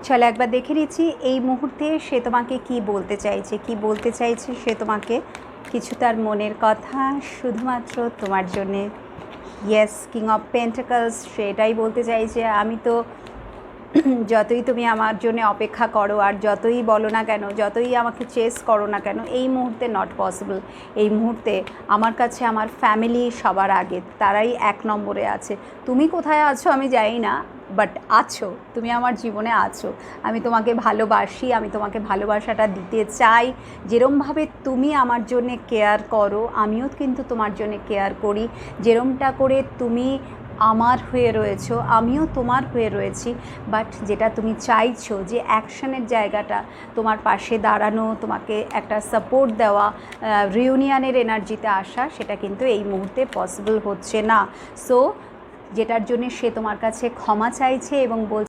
চলো একবার দেখে নিচ্ছি এই মুহূর্তে সে তোমাকে কি বলতে চাইছে সে তোমাকে কিছু তার মনের কথা শুধুমাত্র তোমার জন্যে। ইয়েস, কিং অফ পেন্টাকলস, সে এটাই বলতে চাইছে আমি তো যতই তুমি আমার জন্য অপেক্ষা করো আর যতই বলো না কেন, যতই আমাকে চেস করো না কেন, এই মুহূর্তে নট পসিবল। এই মুহূর্তে আমার কাছে আমার ফ্যামিলি সবার আগে, তারাই এক নম্বরে আছে। তুমি কোথায় আছো আমি জানি না, বাট আছো, তুমি আমার জীবনে আছো। আমি তোমাকে ভালোবাসি, আমি তোমাকে ভালোবাসাটা দিতে চাই। যেরমভাবে তুমি আমার জন্যে কেয়ার করো, আমিও কিন্তু তোমার জন্যে কেয়ার করি। যেরমটা করে তুমি আমার হয়ে রয়েছো, আমিও তোমার হয়ে রয়েছি। বাট যেটা তুমি চাইছো যে অ্যাকশনের জায়গাটা, তোমার পাশে দাঁড়ানো, তোমাকে একটা সাপোর্ট দেওয়া, রিউনিয়নের এনার্জিতে আসা, সেটা কিন্তু এই মুহূর্তে পসিবল হচ্ছে না। সো যেটার জন্যে সে তোমার কাছে ক্ষমা চাইছে এবং বলছে